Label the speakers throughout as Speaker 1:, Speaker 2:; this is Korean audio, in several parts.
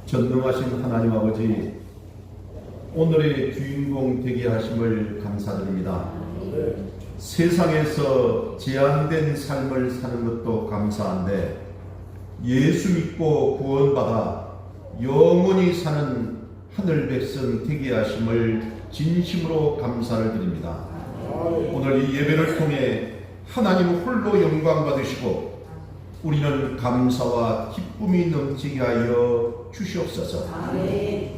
Speaker 1: 전능하신 하나님 아버지, 오늘의 주인공 되게 하심을 감사드립니다. 세상에서 제한된 삶을 사는 것도 감사한데 예수 믿고 구원받아 영원히 사는 하늘 백성 되게 하심을 진심으로 감사를 드립니다. 오늘 이 예배를 통해 하나님 홀로 영광 받으시고 우리는 감사와 기쁨이 넘치게 하여 주시옵소서.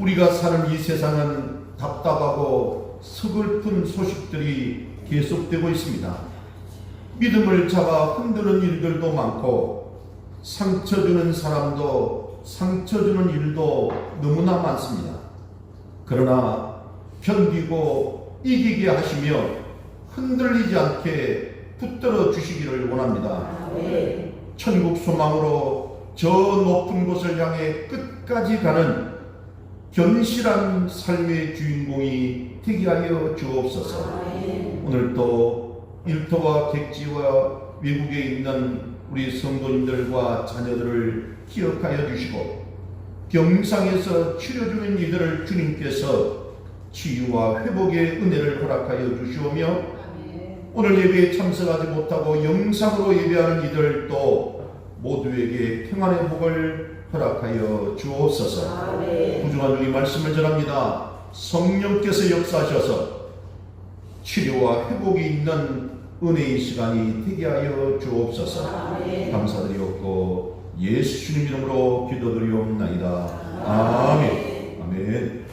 Speaker 1: 우리가 사는 이 세상은 답답하고 서글픈 소식들이 계속되고 있습니다. 믿음을 잡아 흔드는 일들도 많고 상처 주는 사람도 상처 주는 일도 너무나 많습니다. 그러나 견디고 이기게 하시며 흔들리지 않게 붙들어 주시기를 원합니다. 천국 소망으로 저 높은 곳을 향해 끝까지 가는 견실한 삶의 주인공이 되게 하여 주옵소서. 오늘도 일터와 객지와 외국에 있는 우리 성도님들과 자녀들을 기억하여 주시고 병상에서 치료주는 이들을 주님께서 치유와 회복의 은혜를 허락하여 주시오며 오늘 예배에 참석하지 못하고 영상으로 예배하는 이들도 모두에게 평안의 복을 허락하여 주옵소서. 부중한 주의 말씀을 전합니다. 성령께서 역사하셔서 치료와 회복이 있는 은혜의 시간이 되게 하여 주옵소서. 감사드리옵고 예수 주님 이름으로 기도드리옵나이다. 아멘. 아멘.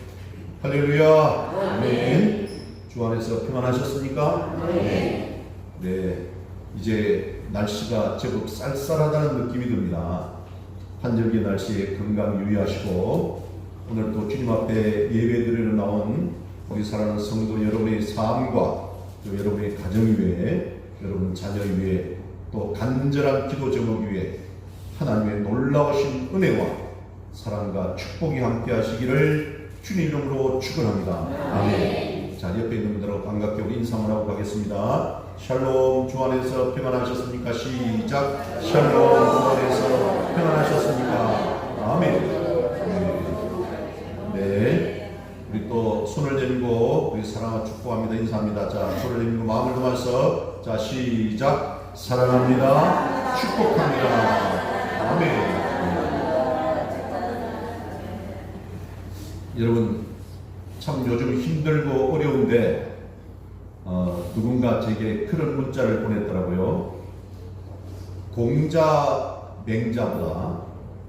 Speaker 1: 할렐루야. 아멘. 주 안에서 평안하셨습니까? 네. 이제 날씨가 제법 쌀쌀하다는 느낌이 듭니다. 한절기 날씨에 건강 유의하시고 오늘 또 주님 앞에 예배드리러 나온 우리 사랑하는 성도 여러분의 삶과 또 여러분의 가정 위에 여러분 자녀 위에 또 간절한 기도 제목 위에 하나님의 놀라우신 은혜와 사랑과 축복이 함께 하시기를 주님 이름으로 축원합니다. 아멘. 자, 옆에 있는 분들하고 반갑게 우리 인사만 하고 가겠습니다. 샬롬. 주 안에서 평안하셨습니까? 시작. 샬롬. 주 안에서 평안하셨습니까? 아멘. 네. 우리 또 손을 내밀고 우리 사랑하고 축복합니다. 인사합니다. 자, 손을 내밀고 마음을 담아서 자, 시작. 사랑합니다. 축복합니다. 아멘. 여러분 참 요즘 힘들고 어려운데 누군가 제게 그런 문자를 보냈더라고요. 공자 맹자보다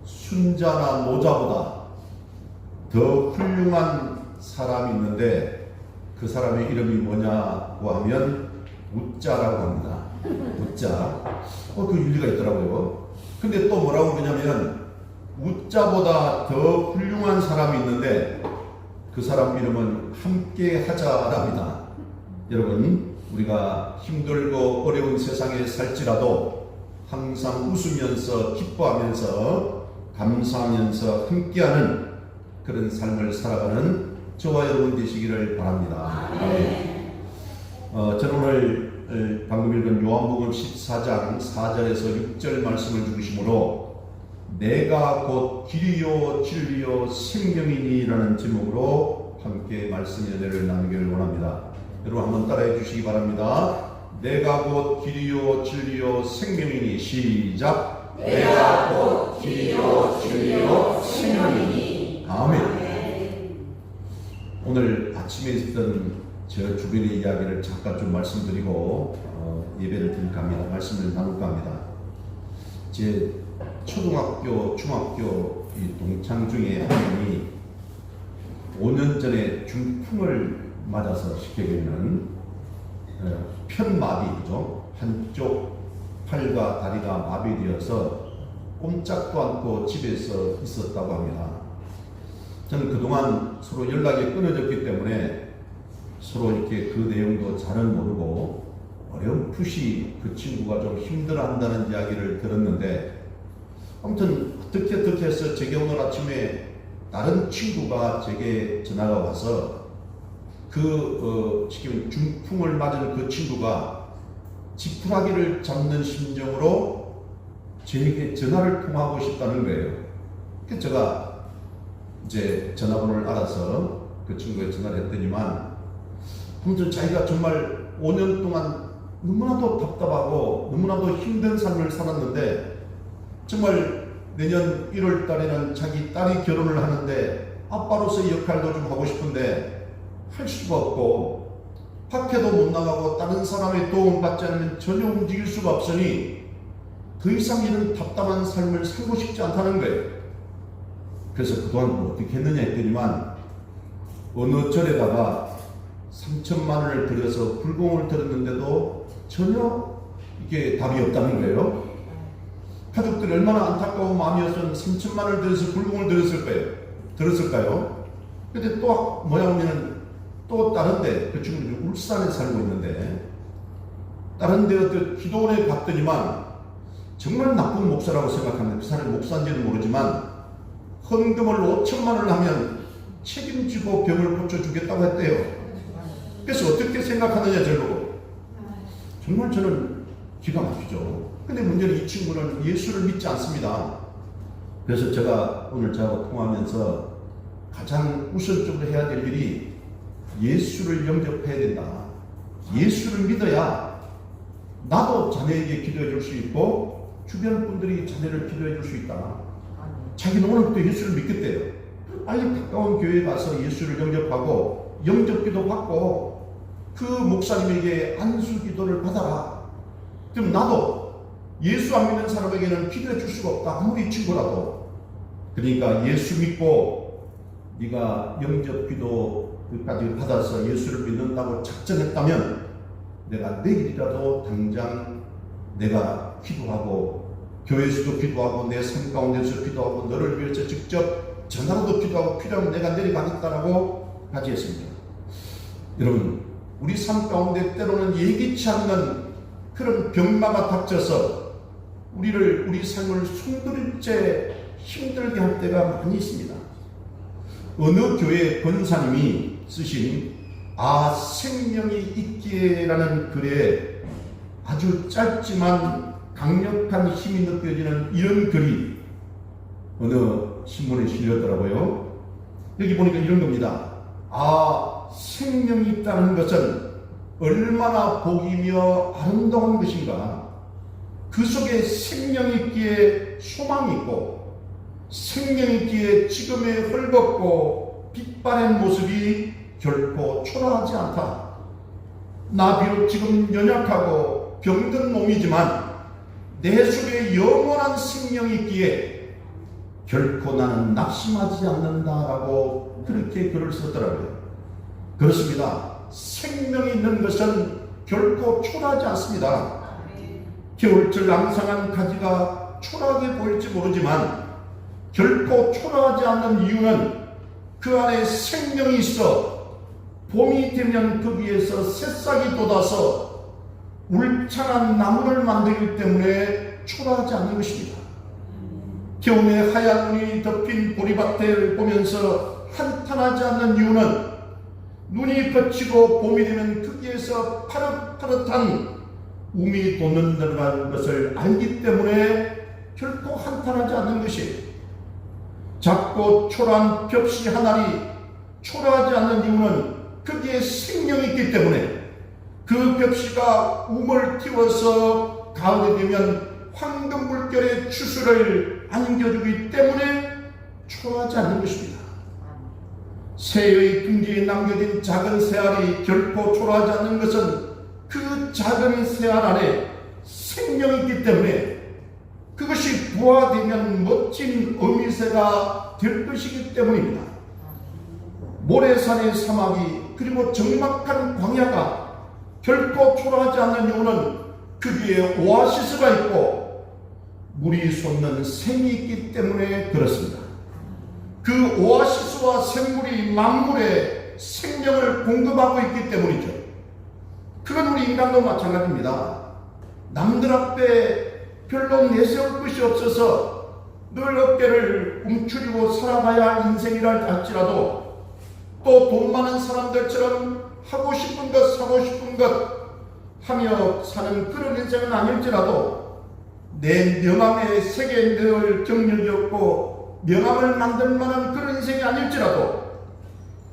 Speaker 1: 순자나 노자보다 더 훌륭한 사람이 있는데 그 사람의 이름이 뭐냐고 하면 우자라고 합니다. 우자. 그 일리가 있더라고요. 근데 또 뭐라고 그러냐면 우자보다 더 훌륭한 사람이 있는데 그 사람 이름은 함께 하자랍니다. 여러분, 우리가 힘들고 어려운 세상에 살지라도 항상 웃으면서 기뻐하면서 감사하면서 함께하는 그런 삶을 살아가는 저와 여러분 되시기를 바랍니다. 저는 오늘 방금 읽은 요한복음 14장 4절에서 6절 말씀을 중심으로 내가 곧 길이요 진리요 생명이니라는 제목으로 함께 말씀 연회를 나누기를 원합니다. 여러분 한번 따라해 주시기 바랍니다. 내가 곧 길이요 진리요 생명이니. 시작. 내가 곧 길이요 진리요 생명이니. 아멘. 오늘 아침에 있었던 저 주변의 이야기를 잠깐 좀 말씀드리고 예배를 드릴까 합니다. 말씀을 나눌까 합니다. 제 초등학교, 중학교 이 동창 중에 한 명이 5년 전에 중풍을 맞아서 쉽게 얘기하면 편마비죠. 한쪽 팔과 다리가 마비되어서 꼼짝도 않고 집에서 있었다고 합니다. 저는 그동안 서로 연락이 끊어졌기 때문에 서로 이렇게 그 내용도 잘은 모르고 어렴풋이 그 친구가 좀 힘들어한다는 이야기를 들었는데 아무튼 어떻게 해서 제게 오늘 아침에 다른 친구가 제게 전화가 와서 지금 중풍을 맞은 그 친구가 지푸라기를 잡는 심정으로 저에게 전화를 통화하고 싶다는 거예요. 그래서 제가 이제 전화번호를 알아서 그 친구에 전화를 했더니만 아무튼 자기가 정말 5년 동안 너무나도 답답하고 너무나도 힘든 삶을 살았는데 정말 내년 1월 달에는 자기 딸이 결혼을 하는데 아빠로서의 역할도 좀 하고 싶은데 할 수가 없고 밖에도 못 나가고 다른 사람의 도움 받지 않으면 전혀 움직일 수가 없으니 더 이상 이런 답답한 삶을 살고 싶지 않다는 거예요. 그래서 그동안 뭐 어떻게 했느냐 했더니만 어느 절에다가 3천만 원을 들여서 불공을 들었는데도 전혀 이게 답이 없다는 거예요. 가족들이 얼마나 안타까운 마음이었으면 3천만 원을 들여서 불공을 들었을까요? 근데 또 뭐냐 하면은 또 다른데 그 친구는 울산에 살고 있는데 다른데 어떤 기도원에 갔더니만 정말 나쁜 목사라고 생각하는데 그 사람이 목사인지는 모르지만 헌금을 5천만 원을 하면 책임지고 병을 고쳐주겠다고 했대요. 그래서 어떻게 생각하느냐 저보고. 정말 저는 기가 막히죠. 근데 문제는 이 친구는 예수를 믿지 않습니다. 그래서 제가 오늘 저하고 통화하면서 가장 우선적으로 해야 될 일이 예수를 영접해야 된다. 예수를 믿어야 나도 자네에게 기도해 줄 수 있고 주변 분들이 자네를 기도해 줄 수 있다. 자기는 오늘부터 예수를 믿겠대요. 빨리 가까운 교회에 가서 예수를 영접하고 영접기도 받고 그 목사님에게 안수 기도를 받아라. 그럼 나도 예수 안 믿는 사람에게는 기도해 줄 수가 없다. 아무리 친구라도. 그러니까 예수 믿고 네가 영접 기도까지 받아서 예수를 믿는다고 작정했다면 내가 내일이라도 당장 내가 기도하고 교회에서도 기도하고 내 삶 가운데서 기도하고 너를 위해서 직접 전화로도 기도하고 필요하면 내가 내려가겠다라고 가지했습니다. 여러분 우리 삶 가운데 때로는 예기치 않는 그런 병마가 닥쳐서 우리 삶을 숨들일째 힘들게 할 때가 많이 있습니다. 어느 교회 권사님이 쓰신 생명이 있기에라는 글에 아주 짧지만 강력한 힘이 느껴지는 이런 글이 어느 신문에 실렸더라고요. 여기 보니까 이런 겁니다. 생명이 있다는 것은 얼마나 복이며 아름다운 것인가. 그 속에 생명이 있기에 소망이 있고 생명이 있기에 지금의 헐벗고 빛바랜 모습이 결코 초라하지 않다. 나 비록 지금 연약하고 병든 몸이지만 내 속에 영원한 생명이 있기에 결코 나는 낙심하지 않는다라고 그렇게 글을 썼더라고요. 그렇습니다. 생명이 있는 것은 결코 초라하지 않습니다. 겨울철 앙상한 가지가 초라하게 보일지 모르지만 결코 초라하지 않는 이유는 그 안에 생명이 있어 봄이 되면 그 위에서 새싹이 돋아서 울창한 나무를 만들기 때문에 초라하지 않는 것입니다. 겨울에 하얀 눈이 덮인 보리밭을 보면서 한탄하지 않는 이유는 눈이 거치고 봄이 되면 거기에서 파릇파릇한 움이 돋는다는 것을 알기 때문에 결코 한탄하지 않는 것이에요. 작고 초라한 벽시 하나리 초라하지 않는 이유는 거기에 생명이 있기 때문에 그 벽시가 움을 틔워서 가을이 되면 황금 물결의 추수를 안겨주기 때문에 초라하지 않는 것입니다. 새의 둥지에 남겨진 작은 새알이 결코 초라하지 않는 것은 그 작은 새알 안에 생명이 있기 때문에 그것이 부화되면 멋진 어미새가 될 것이기 때문입니다. 모래산의 사막이 그리고 적막한 광야가 결코 초라하지 않는 이유는 그 위에 오아시스가 있고 물이 솟는 샘이 있기 때문에 그렇습니다. 그 오아시스와 샘물이 만물에 생명을 공급하고 있기 때문이죠. 그건 우리 인간도 마찬가지입니다. 남들 앞에 별로 내세울 것이 없어서 늘 어깨를 움츠리고 살아가야 인생이라 할지라도 또 돈 많은 사람들처럼 하고 싶은 것 사고 싶은 것 하며 사는 그런 인생은 아닐지라도 내 명함에 색에 늘 경력이 없고 명함을 만들 만한 그런 인생이 아닐지라도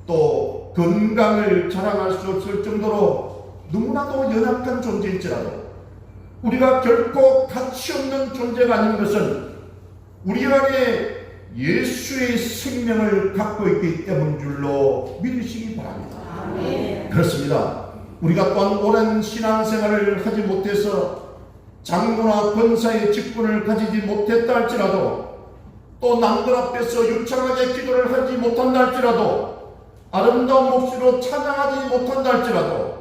Speaker 1: 또 건강을 자랑할 수 없을 정도로 너무나도 연약한 존재일지라도 우리가 결코 가치없는 존재가 아닌 것은 우리 안에 예수의 생명을 갖고 있기 때문인 줄로 믿으시기 바랍니다. 아멘. 그렇습니다. 우리가 또한 오랜 신앙생활을 하지 못해서 장로나 권사의 직분을 가지지 못했다 할지라도 또 남들 앞에서 유창하게 기도를 하지 못한다 할지라도 아름다운 목소리로 찬양하지 못한다 할지라도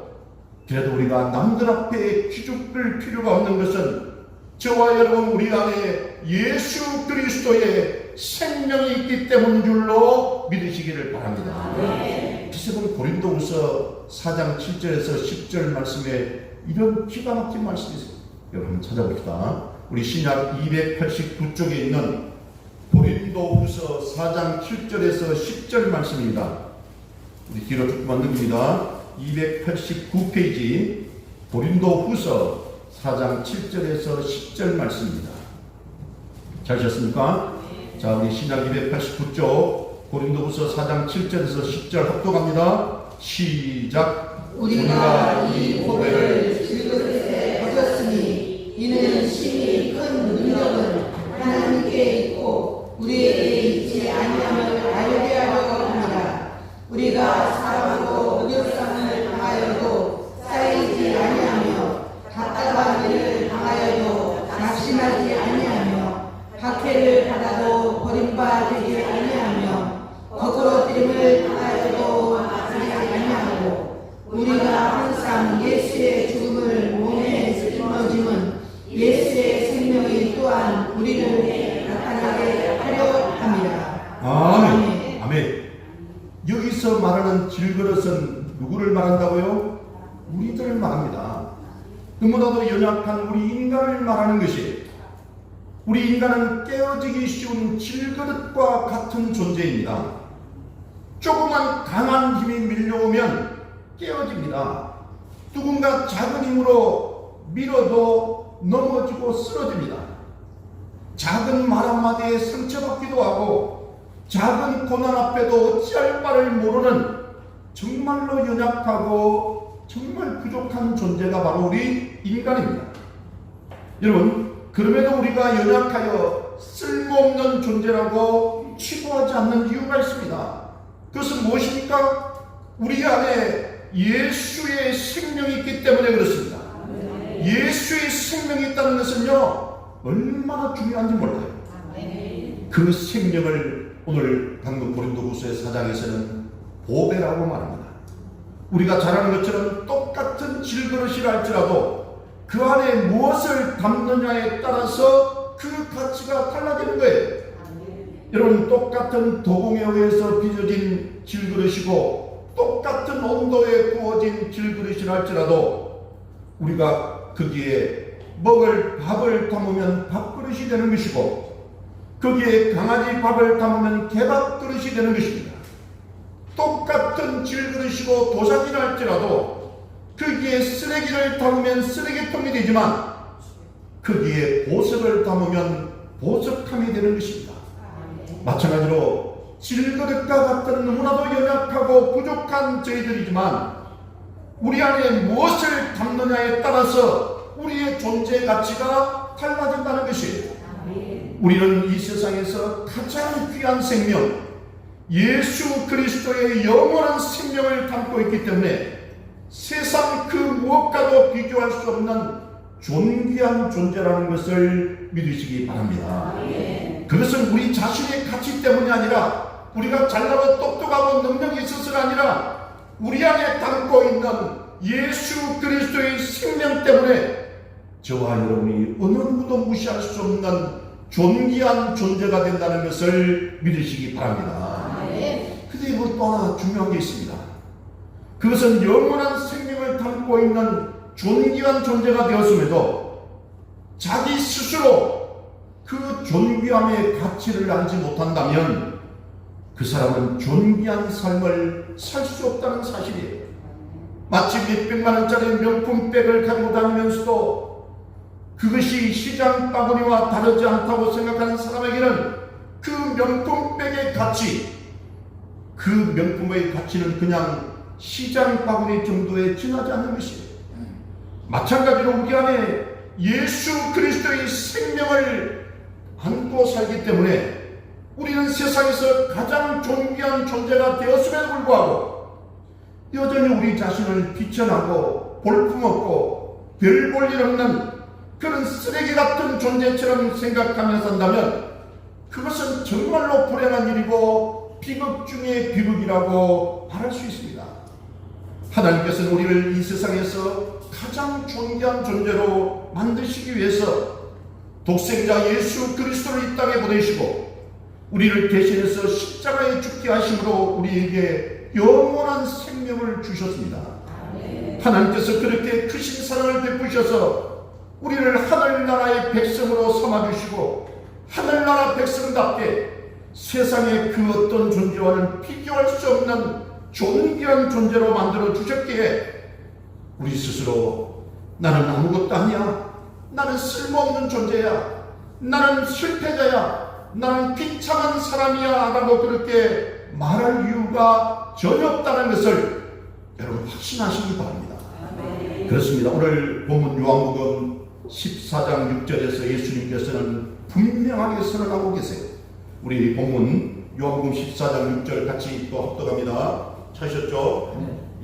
Speaker 1: 그래도 우리가 남들 앞에 기죽을 필요가 없는 것은 저와 여러분 우리 안에 예수 그리스도의 생명이 있기 때문인 줄로 믿으시기를 바랍니다. 기세는 고린도후서 4장 7절에서 10절 말씀에 이런 기가 막힌 말씀이 있어요. 여러분 찾아봅시다. 우리 신약 289쪽에 있는 고린도후서 4장 7절에서 10절 말씀입니다. 우리 뒤로 조금만 넘깁니다. 289페이지 고린도후서 4장 7절에서 10절 말씀입니다. 잘하셨습니까? 자, 우리 신약 289쪽 고린도후서 4장 7절에서 10절 합독합니다. 시작.
Speaker 2: 우리가 이 보배를 질그릇에 거뒀으니 이는 심히 큰 능력은 하나님께 있고 우리에게 있지 아니함을 알게 하려고 합니다. 우리가 사람하고 의욕상을 당하여도 쌓이지 아니하며 답답한 일을 당하여도 낙심하지 아니하며 박해를 받아도 버림받지 아니하며 거꾸로짐을 당하여도 맞지 아니하고 우리가 항상 예수의 죽음을 몸에 짊어짐은 예수의 생명이 또한 우리를 나타나게 하려 합니다.
Speaker 1: 아멘. 아멘. 여기서 말하는 질그릇은 누구를 말한다고요? 우리들을 말합니다. 너무나도 연약한 우리 인간을 말하는 것이 우리 인간은 깨어지기 쉬운 질그릇과 같은 존재입니다. 조그만 강한 힘이 밀려오면 깨어집니다. 누군가 작은 힘으로 밀어도 넘어지고 쓰러집니다. 작은 말 한마디에 상처받기도 하고 작은 고난 앞에도 어찌할 바를 모르는 정말로 연약하고 정말 부족한 존재가 바로 우리 인간입니다. 여러분, 그럼에도 우리가 연약하여 쓸모없는 존재라고 취급하지 않는 이유가 있습니다. 그것은 무엇입니까? 우리 안에 예수의 생명이 있기 때문에 그렇습니다. 예수의 생명이 있다는 것은요, 얼마나 중요한지 몰라요. 그 생명을 오늘 방금 고린도후서의 4장에서는 보배라고 말합니다. 우리가 잘 아는 것처럼 똑같은 질그릇이라 할지라도 그 안에 무엇을 담느냐에 따라서 그 가치가 달라지는 거예요. 여러분, 똑같은 도공에 의해서 빚어진 질그릇이고 똑같은 온도에 구워진 질그릇이라 할지라도 우리가 거기에 먹을 밥을 담으면 밥그릇이 되는 것이고 거기에 강아지 밥을 담으면 개밥 그릇이 되는 것입니다. 똑같은 질그릇이고 도자기라 할지라도 거기에 쓰레기를 담으면 쓰레기통이 되지만 거기에 보석을 담으면 보석함이 되는 것입니다. 마찬가지로 질그릇과 같은 너무나도 연약하고 부족한 저희들이지만 우리 안에 무엇을 담느냐에 따라서 우리의 존재 가치가 달라진다는 것이에요. 우리는 이 세상에서 가장 귀한 생명, 예수 그리스도의 영원한 생명을 담고 있기 때문에 세상 그 무엇과도 비교할 수 없는 존귀한 존재라는 것을 믿으시기 바랍니다. 그것은 우리 자신의 가치 때문이 아니라 우리가 잘나고 똑똑하고 능력이 있어서가 아니라 우리 안에 담고 있는 예수 그리스도의 생명 때문에 저와 여러분이 어느 누구도 무시할 수 없는 존귀한 존재가 된다는 것을 믿으시기 바랍니다. 근데 이건 또 하나 중요한 게 있습니다. 그것은 영원한 생명을 담고 있는 존귀한 존재가 되었음에도 자기 스스로 그 존귀함의 가치를 알지 못한다면 그 사람은 존귀한 삶을 살 수 없다는 사실이에요. 마치 몇백만 원짜리 명품백을 가지고 다니면서도 그것이 시장 바구니와 다르지 않다고 생각하는 사람에게는 그 명품백의 가치, 그 명품의 가치는 그냥 시장 바구니 정도에 지나지 않는 것이에요. 마찬가지로 우리 안에 예수 그리스도의 생명을 안고 살기 때문에 우리는 세상에서 가장 존귀한 존재가 되었음에도 불구하고 여전히 우리 자신을 비천하고 볼품없고 별 볼 일 없는 그런 쓰레기 같은 존재처럼 생각하며 산다면 그것은 정말로 불행한 일이고 비극 중에 비극이라고 말할 수 있습니다. 하나님께서는 우리를 이 세상에서 가장 존귀한 존재로 만드시기 위해서 독생자 예수 그리스도를 이 땅에 보내시고 우리를 대신해서 십자가에 죽게 하심으로 우리에게 영원한 생명을 주셨습니다. 하나님께서 그렇게 크신 사랑을 베푸셔서 우리를 하늘나라의 백성으로 삼아주시고 하늘나라 백성답게 세상의 그 어떤 존재와는 비교할 수 없는 존귀한 존재로 만들어 주셨기에 우리 스스로 나는 아무것도 아니야, 나는 쓸모없는 존재야, 나는 실패자야, 나는 비참한 사람이야 라고 그렇게 말할 이유가 전혀 없다는 것을 여러분 확신하시기 바랍니다. 그렇습니다. 오늘 본문 요한복음 14장 6절에서 예수님께서는 분명하게 선언하고 계세요. 우리 본문 요한복음 14장 6절 같이 또 합독합니다. 찾으셨죠?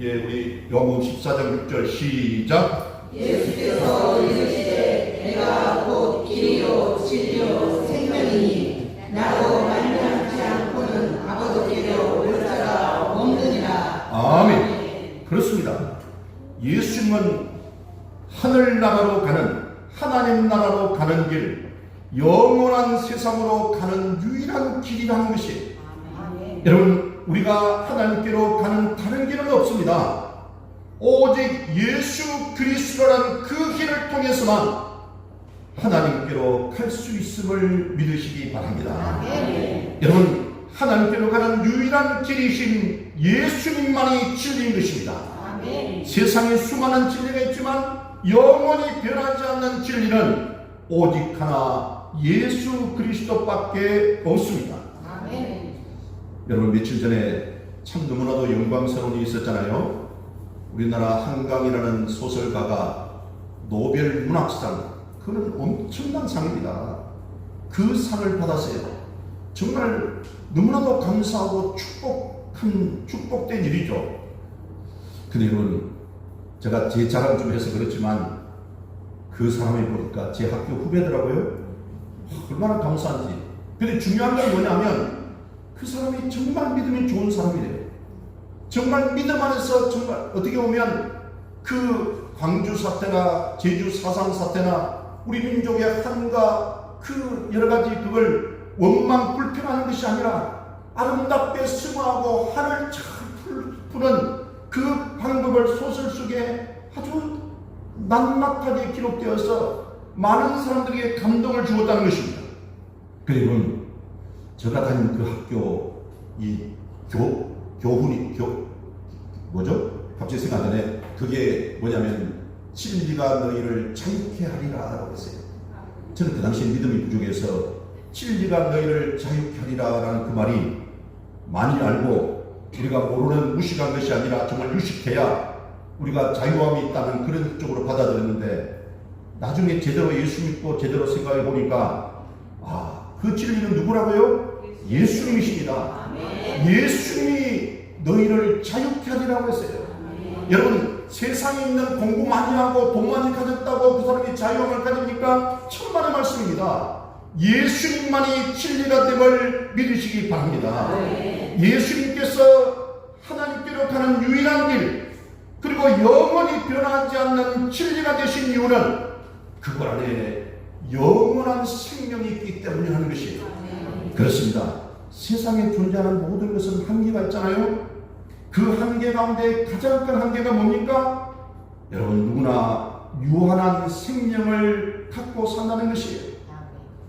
Speaker 1: 예, 우리 요한복음 14장 6절 시작.
Speaker 2: 예수께서 이르시되 내가 곧 길이요 진리요 생명이니 나로 말미암지 않고는 아버지께로 올 자가 없느니라.
Speaker 1: 아멘. 그렇습니다. 예수님은 하늘나라로 가는, 하나님 나라로 가는 길, 영원한 세상으로 가는 유일한 길이라는 것이 여러분 우리가 하나님께로 가는 다른 길은 없습니다. 오직 예수 그리스도라는 그 길을 통해서만 하나님께로 갈 수 있음을 믿으시기 바랍니다. 여러분 하나님께로 가는 유일한 길이신 예수님만이 진리인 것입니다. 세상에 수많은 진리가 있지만 영원히 변하지 않는 진리는 오직 하나 예수 그리스도밖에 없습니다. 여러분 며칠 전에 참 너무나도 영광스러운 일이 있었잖아요. 우리나라 한강이라는 소설가가 노벨 문학상, 그건 엄청난 상입니다. 그 상을 받았어요. 정말 너무나도 감사하고 축복된 일이죠. 근데 여러분 제가 제 자랑 좀 해서 그렇지만 그 사람이 보니까 제 학교 후배더라고요. 얼마나 감사한지. 근데 중요한 건 뭐냐면 그 사람이 정말 믿음이 좋은 사람이래요. 정말 믿음 안에서 정말 어떻게 보면 그 광주 사태나 제주 사상 사태나 우리 민족의 한과 그 여러 가지 그걸 원망 불평하는 것이 아니라 아름답게 승화하고 한을 잘 푸는 그 방법을 소설 속에 아주 낱낱하게 기록되어서 많은 사람들에게 감동을 주었다는 것입니다. 그리고 제가 다닌 그 학교 이 교훈이 뭐죠? 갑자기 생각 안 나네. 그게 뭐냐면 진리가 너희를 자유케 하리라 라고 했어요. 저는 그 당시에 믿음이 부족해서 진리가 너희를 자유케 하리라 라는 그 말이 많이 알고 우리가 모르는 무식한 것이 아니라 정말 유식해야 우리가 자유함이 있다는 그런 쪽으로 받아들였는데 나중에 제대로 예수 믿고 제대로 생각해 보니까 그 진리는 누구라고요? 예수님이십니다. 예수님이 너희를 자유케 하리라고 했어요. 여러분 세상에 있는 공부 많이 하고 돈 많이 가졌다고 그 사람이 자유함을 가집니까? 천만의 말씀입니다. 예수님만이 진리가 됨을 믿으시기 바랍니다. 예수님께서 하나님께로 가는 유일한 길, 그리고 영원히 변하지 않는 진리가 되신 이유는 그걸 안에 영원한 생명이 있기 때문에 하는 것이에요. 그렇습니다. 세상에 존재하는 모든 것은 한계가 있잖아요. 그 한계 가운데 가장 큰 한계가 뭡니까? 여러분 누구나 유한한 생명을 갖고 산다는 것이에요.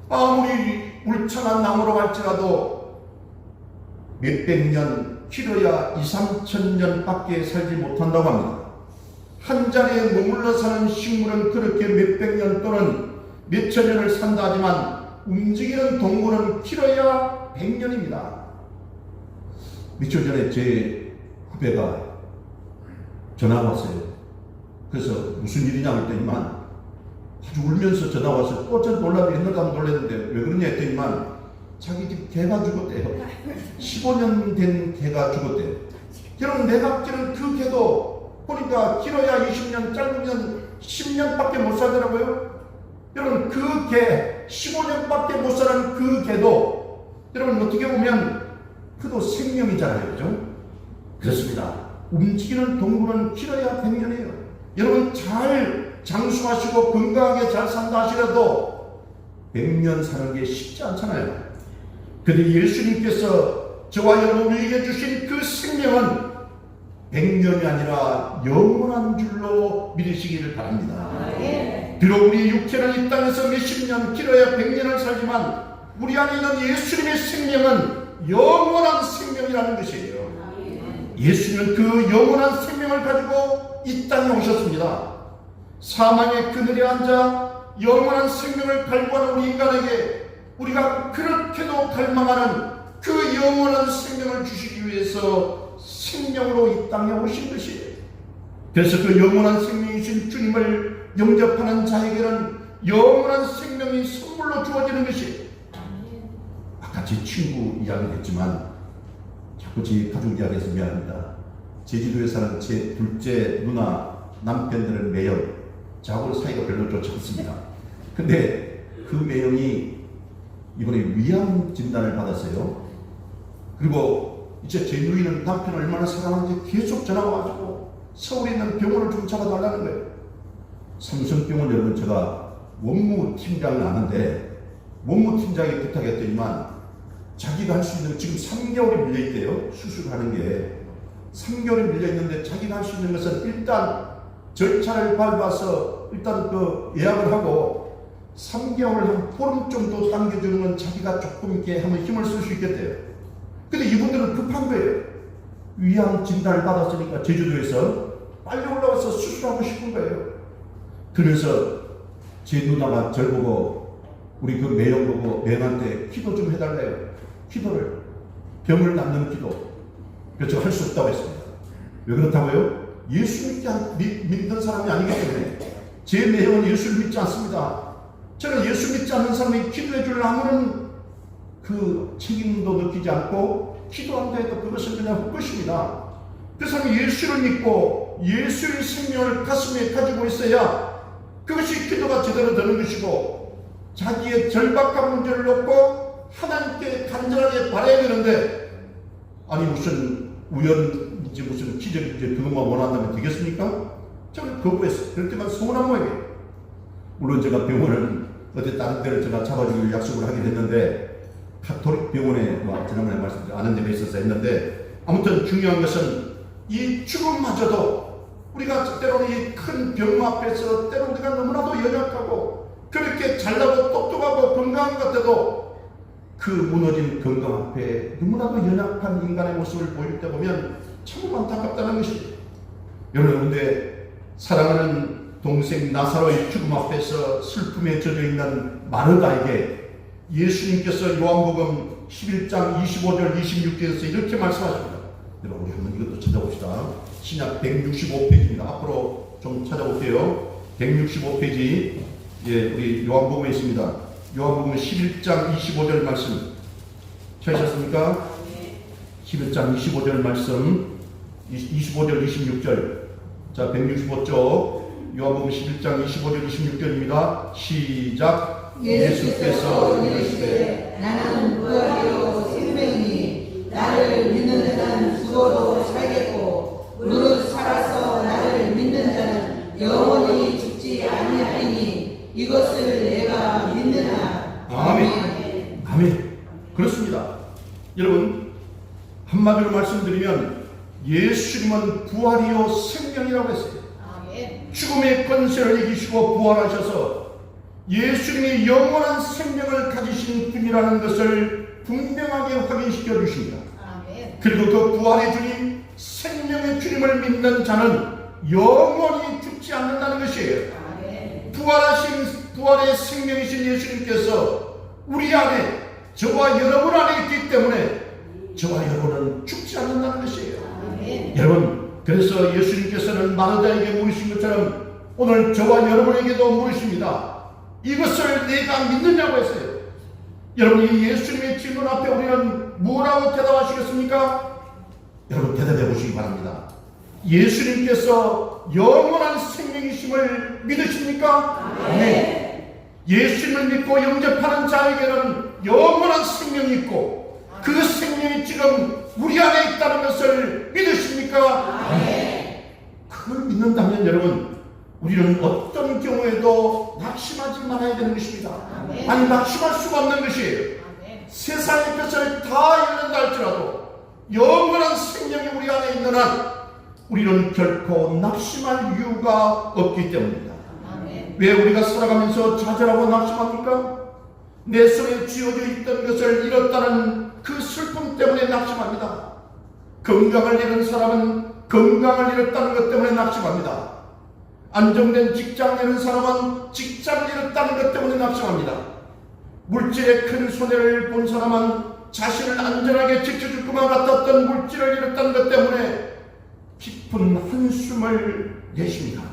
Speaker 1: 아무리 울창한 나무로 할지라도 몇백 년, 길어야 2~3천 년밖에 살지 못한다고 합니다. 한 자리에 머물러 사는 식물은 그렇게 몇백 년 또는 몇천 년을 산다 하지만 움직이는 동물은 길어야 아니라 100년입니다. 며칠 전에 제 후배가 전화가 왔어요. 그래서 무슨 일이냐고 했더니만 아주 울면서 전화 와서 또 놀라고 했는가 놀랐는데 왜 그러냐 했더니만 자기 집 개가 죽었대요. 15년 된 개가 죽었대요. 여러분, 내가 키는 그 개도 보니까 길어야 20년, 짧으면 10년밖에 못 살더라고요. 여러분, 그 개 15년밖에 못 사는 그 개도 여러분 어떻게 보면 그도 생명이잖아요. 그죠? 그렇습니다. 움직이는 동물은 길어야 100년이에요. 여러분, 잘 장수하시고 건강하게 잘 산다 하시라도 100년 사는 게 쉽지 않잖아요. 그런데 예수님께서 저와 여러분에게 주신 그 생명은 100년이 아니라 영원한 줄로 믿으시기를 바랍니다. 비록 우리 육체는 이 땅에서 몇십 년, 길어야 100년을 살지만 우리 안에 있는 예수님의 생명은 영원한 생명이라는 것이에요. 예수님은 그 영원한 생명을 가지고 이 땅에 오셨습니다. 사망의 그늘에 앉아 영원한 생명을 갈구하는 우리 인간에게 우리가 그렇게도 갈망하는 그 영원한 생명을 주시기 위해서 생명으로 이 땅에 오신 것이에요. 그래서 그 영원한 생명이신 주님을 영접하는 자에게는 영원한 생명이 선물로 주어지는 것이에요. 아까 제 친구 이야기를 했지만 자꾸 제 가족 이야기해서 미안합니다. 제주도에 사는 제 둘째 누나 남편들은 매형, 저하고 사이가 별로 좋지 않습니다. 근데 그 매형이 이번에 위암 진단을 받았어요. 그리고 이제 제 누이는 남편을 얼마나 사랑하는지 계속 전화가 와가지고 서울에 있는 병원을 좀 잡아달라는 거예요. 삼성병원 여러분, 제가 원무팀장을 아는데 원무팀장이 부탁했더니만 자기가 할 수 있는, 지금 3개월이 밀려있대요. 수술하는 게 3개월이 밀려있는데 자기가 할 수 있는 것은 일단 절차를 밟아서 일단 그 예약을 하고 3개월 한 보름 정도 당겨주는 건 자기가 조금 이렇게 하면 힘을 쓸 수 있겠대요. 근데 이분들은 급한 거예요. 위암 진단을 받았으니까 제주도에서 빨리 올라와서 수술하고 싶은 거예요. 그래서 제 누나가 절 보고 우리 그 매형 보고 매형한테 기도 좀 해달래요. 기도를, 병을 낫는 기도. 그래서 제가 할 수 없다고 했습니다. 왜 그렇다고요? 예수 믿는 사람이 아니기 때문에. 제 매형은 예수를 믿지 않습니다. 저는 예수 믿지 않는 사람이 기도해 줄 아무런 그 책임도 느끼지 않고 기도한다 해도 그것은 그냥 헛것입니다. 그 사람이 예수를 믿고 예수의 생명을 가슴에 가지고 있어야 그것이 기도가 제대로 되는 것이고, 자기의 절박한 문제를 놓고 하나님께 간절하게 바라야 되는데, 아니 무슨 우연인지 무슨 기적인지 그것만 원한다면 되겠습니까? 저는 거부했어요. 그럴 때만 소원한 모양이에요. 물론 제가 병원을 어디 다른 데를 제가 잡아주기로 약속을 하게 됐는데, 가톨릭 병원에 지난번에 말씀드린 아는 데가 있어서 했는데, 아무튼 중요한 것은 이 죽음마저도 우리가 때로는 이 큰 병 앞에서 때로 우리가 너무나도 연약하고 그렇게 잘나고 똑똑하고 건강한 것 같아도 그 무너진 건강 앞에 너무나도 연약한 인간의 모습을 보일 때 보면 참 안타깝다는 것이죠. 여러분, 근데 사랑하는 동생 나사로의 죽음 앞에서 슬픔에 젖어 있는 마르다에게 예수님께서 요한복음 11장 25절 26절에서 이렇게 말씀하십니다. 여러분, 우리 한번 이것도 찾아봅시다. 신약 165페이지입니다. 앞으로 좀 찾아볼게요. 165페이지. 예, 우리 요한복음에 있습니다. 요한복음 11장 25절 말씀 찾으셨습니까? 11장 25절 말씀, 25절 26절. 자, 165쪽 요한복음 11장 25절 26절입니다. 시작.
Speaker 2: 예수께서 이르시되 나는 부활이요 생명이니 나를 믿는 자는 죽어도 살겠고 무릇 살아서 나를 믿는 자는 영원히 죽지 아니하리니 이것을 내가 믿느냐.
Speaker 1: 아멘. 아멘. 그렇습니다. 여러분, 한마디로 말씀드리면 예수님은 부활이요 생명이라고 했어요. 죽음의 권세를 이기시고 부활하셔서 예수님이 영원한 생명을 가지신 분이라는 것을 분명하게 확인시켜 주십니다. 그리고 그 부활의 주님, 생명의 주님을 믿는 자는 영원히 죽지 않는다는 것이에요. 부활의 생명이신 예수님께서 우리 안에 저와 여러분 안에 있기 때문에 저와 여러분은 죽지 않는다는 것이에요. 여러분, 그래서 예수님께서는 마르다에게 물으신 것처럼 오늘 저와 여러분에게도 물으십니다. 이것을 내가 믿느냐고 했어요. 여러분이 예수님의 질문 앞에 우리는 뭐라고 대답하시겠습니까? 여러분 대답해 보시기 바랍니다. 예수님께서 영원한 생명이심을 믿으십니까? 네. 예수님을 믿고 영접하는 자에게는 영원한 생명이 있고 그 생명이 지금 우리 안에 있다는 것을 믿으십니까? 그걸 믿는다면 여러분, 우리는 어떤 경우에도 낙심하지 말아야 되는 것입니다. 아니, 낙심할 수가 없는 것이에요. 세상의 것을 다 잃는다 할지라도 영원한 생명이 우리 안에 있는 한 우리는 결코 낙심할 이유가 없기 때문입니다. 왜 우리가 살아가면서 좌절하고 낙심합니까? 내 손에 쥐어져 있던 것을 잃었다는 그 슬픔 때문에 낙심합니다. 건강을 잃은 사람은 건강을 잃었다는 것 때문에 낙심합니다. 안정된 직장을 잃은 사람은 직장을 잃었다는 것 때문에 낙심합니다. 물질의 큰 손해를 본 사람은 자신을 안전하게 지켜줄 것만 같았던 물질을 잃었다는 것 때문에 깊은 한숨을 내쉽니다.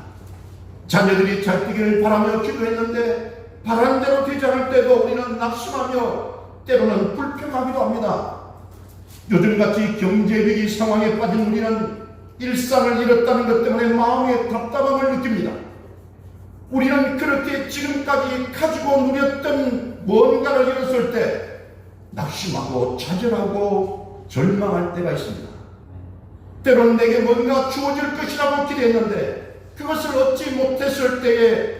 Speaker 1: 자녀들이 잘 되기를 바라며 기도했는데 바라는 대로 되지 않을 때도 우리는 낙심하며 때로는 불평하기도 합니다. 요즘같이 경제위기 상황에 빠진 우리는 일상을 잃었다는 것 때문에 마음의 답답함을 느낍니다. 우리는 그렇게 지금까지 가지고 누렸던 뭔가를 잃었을 때 낙심하고 좌절하고 절망할 때가 있습니다. 때로는 내게 뭔가 주어질 것이라고 기대했는데 그것을 얻지 못했을 때에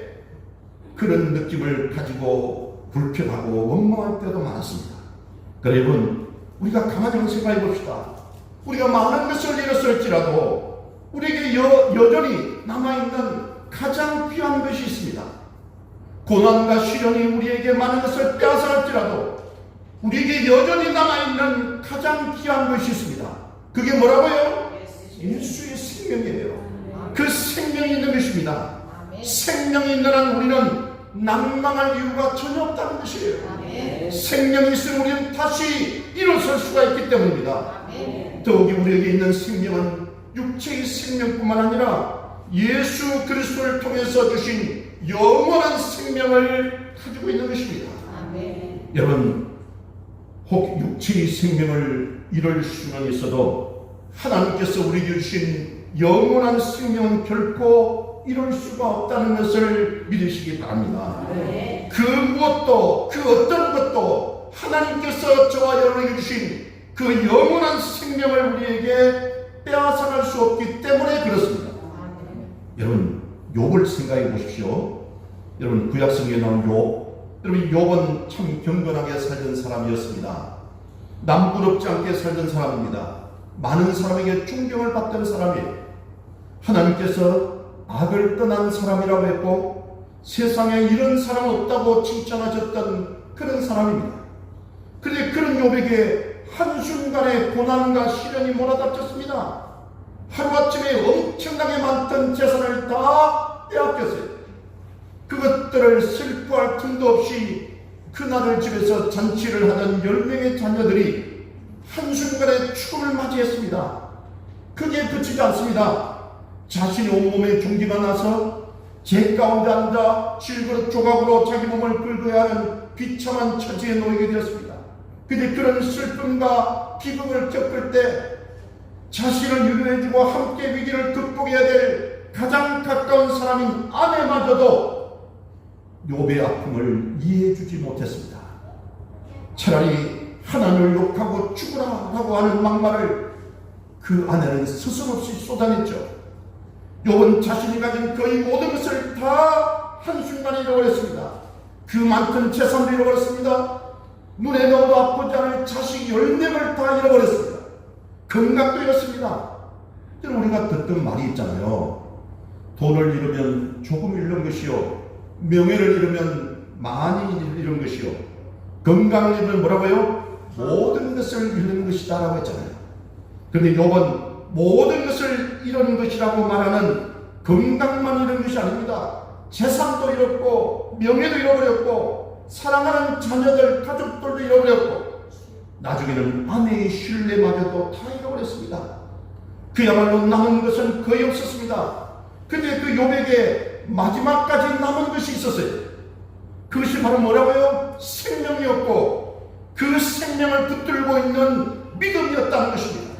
Speaker 1: 그런 느낌을 가지고 불평하고 원망할 때도 많았습니다. 여러분, 우리가 가만히 생각해 봅시다. 우리가 많은 것을 잃었을지라도 우리에게 여전히 남아있는 가장 귀한 것이 있습니다. 고난과 시련이 우리에게 많은 것을 빼앗아갈지라도 우리에게 여전히 남아있는 가장 귀한 것이 있습니다. 그게 뭐라고요? 예수의 생명이에요. 그 생명이 있는 것입니다. 생명이 있는 한 우리는 낭망할 이유가 전혀 없다는 것이에요. 생명이 있으면 우리는 다시 일어설 수가 있기 때문입니다. 더욱이 우리에게 있는 생명은 육체의 생명뿐만 아니라 예수 그리스도를 통해서 주신 영원한 생명을 가지고 있는 것입니다. 여러분, 혹 육체의 생명을 잃을 수는 있어도 하나님께서 우리에게 주신 영원한 생명은 결코 이룰 수가 없다는 것을 믿으시기 바랍니다. 그 무엇도, 그 어떤 것도 하나님께서 저와 여러분에게 주신 그 영원한 생명을 우리에게 빼앗아갈 수 없기 때문에 그렇습니다. 여러분, 욥을 생각해 보십시오. 여러분, 구약성경에 나온 욥, 여러분, 욥은 참 경건하게 살던 사람이었습니다. 남부럽지 않게 살던 사람입니다. 많은 사람에게 존경을 받던 사람이에요. 하나님께서 악을 떠난 사람이라고 했고 세상에 이런 사람 없다고 칭찬하셨던 그런 사람입니다. 그런데 그런 욥에게 한순간에 고난과 시련이 몰아닥쳤습니다. 하루아침에 엄청나게 많던 재산을 다 빼앗겼어요. 그것들을 슬퍼할 틈도 없이 그날을 집에서 잔치를 하던 10명의 자녀들이 한순간에 죽음을 맞이했습니다. 그게 그치지 않습니다. 자신의 온몸에 종기가 나서 제 가운데 앉아 질그릇 조각으로 자기 몸을 긁어야 하는 비참한 처지에 놓이게 되었습니다. 그런데 그런 슬픔과 비극을 겪을 때 자신을 위로해주고 함께 위기를 극복해야 될 가장 가까운 사람인 아내마저도 욥의 아픔을 이해해주지 못했습니다. 차라리 하나님을 욕하고 죽으라라고 하는 막말을 그 아내는 스스럼없이 쏟아냈죠. 욥은 자신이 가진 거의 모든 것을 다 한순간에 잃어버렸습니다. 그 많던 재산도 잃어버렸습니다. 눈에 넣어도 아프지 않을 자식 10명을 다 잃어버렸습니다. 건강도 잃었습니다. 우리가 듣던 말이 있잖아요. 돈을 잃으면 조금 잃는 것이요, 명예를 잃으면 많이 잃은 것이요, 건강을 잃으면 뭐라고요? 모든 것을 잃는 것이다 라고 했잖아요. 그런데 욥은 모든 것을 잃은 것이라고 말하는 건강만 잃은 것이 아닙니다. 재산도 잃었고 명예도 잃어버렸고 사랑하는 자녀들, 가족들도 잃어버렸고 나중에는 아내의 신뢰마저도 다 잃어버렸습니다. 그야말로 남은 것은 거의 없었습니다. 근데 그 욥에게 마지막까지 남은 것이 있었어요. 그것이 바로 뭐라고요? 생명이었고 그 생명을 붙들고 있는 믿음이었다는 것입니다.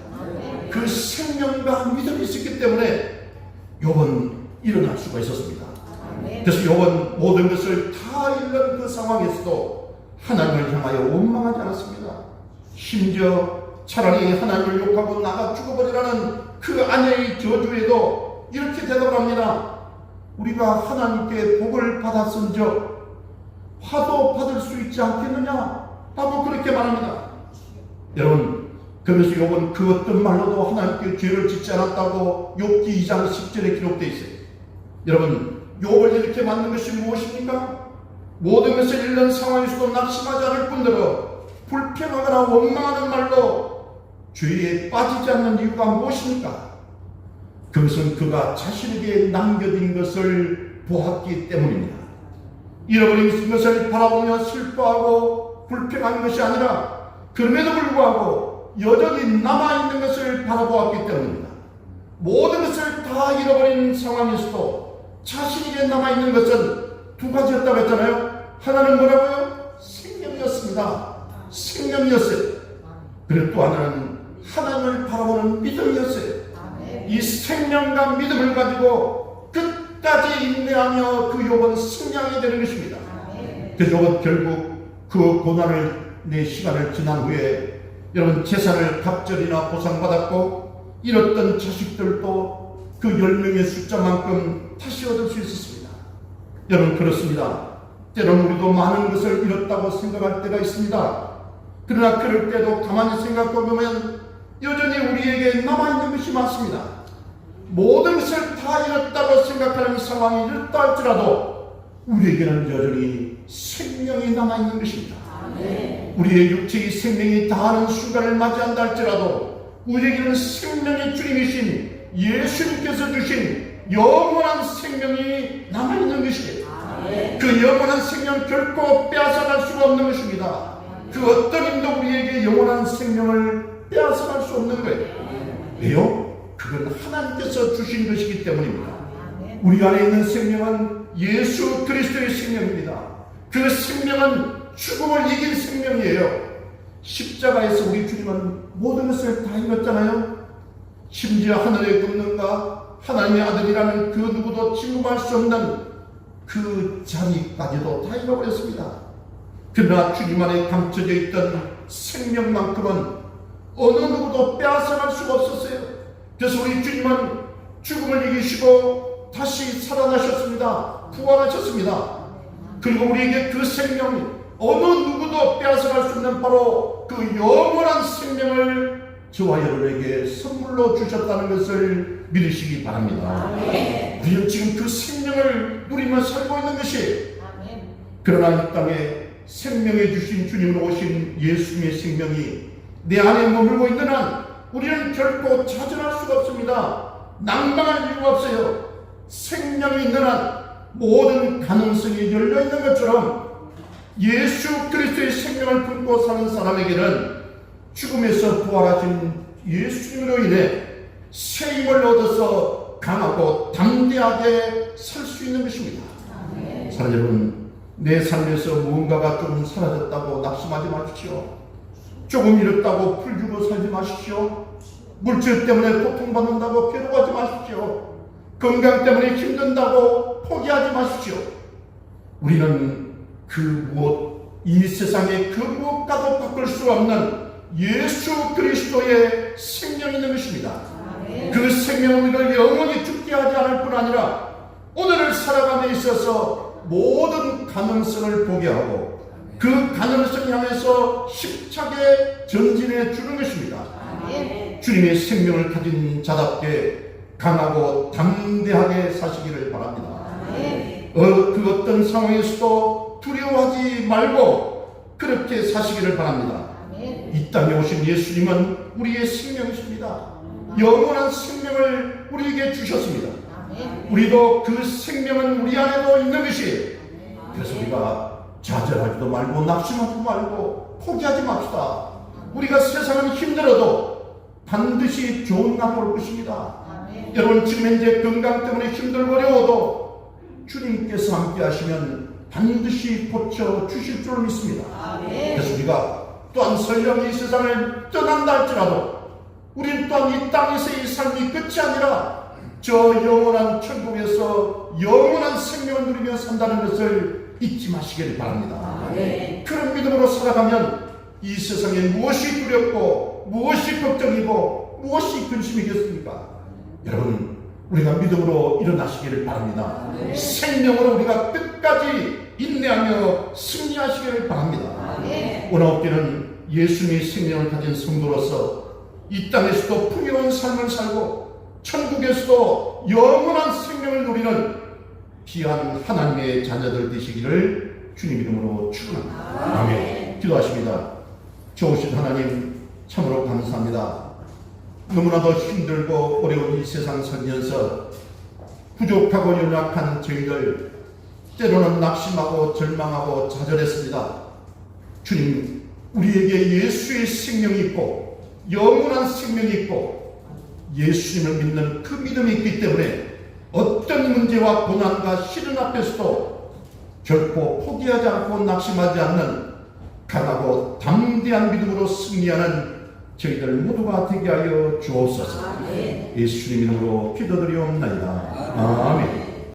Speaker 1: 그 생명과 믿음이 있었기 때문에 욥은 일어날 수가 있었습니다. 그래서 욥은 모든 것을 다 잃는 그 상황에서도 하나님을 향하여 원망하지 않았습니다. 심지어 차라리 하나님을 욕하고 나가 죽어버리라는 그 아내의 저주에도 이렇게 대답을 합니다. 우리가 하나님께 복을 받았은즉 화도 받을 수 있지 않겠느냐? 라고 그렇게 말합니다. 여러분, 그래서 욥은 그 어떤 말로도 하나님께 죄를 짓지 않았다고 욥기 2장 10절에 기록되어 있어요. 여러분, 욥을 이렇게 만든 것이 무엇입니까? 모든 것을 잃는 상황에서도 낙심하지 않을 뿐더러 불평하거나 원망하는 말로 죄에 빠지지 않는 이유가 무엇입니까? 그것은 그가 자신에게 남겨진 것을 보았기 때문입니다. 잃어버린 것을 바라보며 슬퍼하고 불평한 것이 아니라 그럼에도 불구하고 여전히 남아있는 것을 바라보았기 때문입니다. 모든 것을 다 잃어버린 상황에서도 자신에게 남아있는 것은 두 가지였다고 했잖아요. 하나는 뭐라고요? 생명이었습니다. 생명이었어요. 그리고 또 하나는 하나님을 바라보는 믿음이었어요. 이 생명과 믿음을 가지고 끝까지 인내하며 그 욥은 승리하게 되는 것입니다. 그 욥은 결국 그 고난을 내 시간을 지난 후에 여러분 재산을 갑절이나 보상받았고 잃었던 자식들도 그 10명의 숫자만큼 다시 얻을 수 있었습니다. 여러분 그렇습니다. 때론 우리도 많은 것을 잃었다고 생각할 때가 있습니다. 그러나 그럴 때도 가만히 생각해보면 여전히 우리에게 남아있는 것이 많습니다. 모든 것을 다 잃었다고 생각하는 상황이 이렇다 할지라도 우리에게는 여전히 생명이 남아있는 것입니다. 우리의 육체의 생명이 다하는 순간을 맞이한다 할지라도 우리에게는 생명의 주님이신 예수님께서 주신 영원한 생명이 남아있는 것이에요. 그 영원한 생명 결코 빼앗아갈 수가 없는 것입니다. 그 어떤 힘도 우리에게 영원한 생명을 빼앗아갈 수 없는 거예요. 왜요? 그건 하나님께서 주신 것이기 때문입니다. 우리 안에 있는 생명은 예수 그리스도의 생명입니다. 그 생명은 죽음을 이긴 생명이에요. 십자가에서 우리 주님은 모든 것을 다 이뤘잖아요. 심지어 하늘의 권능과 하나님의 아들이라는 그 누구도 침범할 수 없는 그 자리까지도 다 잃어버렸습니다. 그러나 주님 안에 감춰져 있던 생명만큼은 어느 누구도 빼앗아갈 수가 없었어요. 그래서 우리 주님은 죽음을 이기시고 다시 살아나셨습니다. 부활하셨습니다. 그리고 우리에게 그 생명, 어느 누구도 빼앗아갈 수 없는 바로 그 영원한 생명을 저와 여러분에게 선물로 주셨다는 것을 믿으시기 바랍니다. 우리는 지금 그 생명을 누리며 살고 있는 것이, 그러나 이 땅에 생명해 주신 주님으로 오신 예수님의 생명이 내 안에 머물고 있는 한 우리는 결코 좌절할 수가 없습니다. 낭망할 이유가 없어요. 생명이 있는 한 모든 가능성이 열려있는 것처럼 예수 그리스도의 생명을 품고 사는 사람에게는 죽음에서 부활하신 예수님으로 인해 새 힘을 얻어서 강하고 담대하게 살 수 있는 것입니다. 사랑하는 여러분, 내 삶에서 무언가가 좀 사라졌다고 낙심하지 마십시오. 조금 잃었다고 풀주고 살지 마십시오. 물질 때문에 고통받는다고 괴로워하지 마십시오. 건강 때문에 힘든다고 포기하지 마십시오. 우리는 그 무엇, 이 세상의 그 무엇과도 바꿀 수 없는 예수 그리스도의 생명이 있는 것입니다. 그 생명은 우리를 영원히 죽게 하지 않을 뿐 아니라 오늘을 살아감에 있어서 모든 가능성을 보게 하고 그 가능성 향해서 힘차게 전진해 주는 것입니다. 주님의 생명을 가진 자답게 강하고 담대하게 사시기를 바랍니다. 그 어떤 상황에서도 두려워하지 말고 그렇게 사시기를 바랍니다. 이 땅에 오신 예수님은 우리의 생명이십니다. 영원한 생명을 우리에게 주셨습니다. 우리도 그 생명은 우리 안에도 있는 것이에요. 그래서 우리가 좌절하지도 말고 낙심하지도 말고 포기하지 맙시다. 우리가 세상은 힘들어도 반드시 좋은 날 올 것입니다. 여러분, 지금 현재 건강 때문에 힘들고 어려워도 주님께서 함께 하시면 반드시 고쳐 주실 줄 믿습니다. 그래서 우리가 또한 설령 이 세상을 떠난다 할지라도 우리는 또한 이 땅에서의 삶이 끝이 아니라 저 영원한 천국에서 영원한 생명을 누리며 산다는 것을 잊지 마시길 바랍니다. 그런 믿음으로 살아가면 이 세상에 무엇이 두렵고 무엇이 걱정이고 무엇이 근심이겠습니까? 여러분, 우리가 믿음으로 일어나시기를 바랍니다. 생명으로 우리가 끝까지 인내하며 승리하시기를 바랍니다. 오늘 어깨는 예수님의 생명을 가진 성도로서 이 땅에서도 풍요로운 삶을 살고 천국에서도 영원한 생명을 누리는 귀한 하나님의 자녀들 되시기를 주님 이름으로 축원합니다. 아멘. 기도하십니다. 좋으신 하나님, 참으로 감사합니다. 너무나도 힘들고 어려운 이 세상 살면서 부족하고 연약한 저희들, 때로는 낙심하고 절망하고 좌절했습니다. 주님, 우리에게 예수의 생명이 있고 영원한 생명이 있고 예수님을 믿는 그 믿음이 있기 때문에 어떤 문제와 고난과 시련 앞에서도 결코 포기하지 않고 낙심하지 않는 강하고 담대한 믿음으로 승리하는 저희들 모두가 되게 하여 주옵소서. 예수님 이름으로 기도드리옵나이다. 아멘.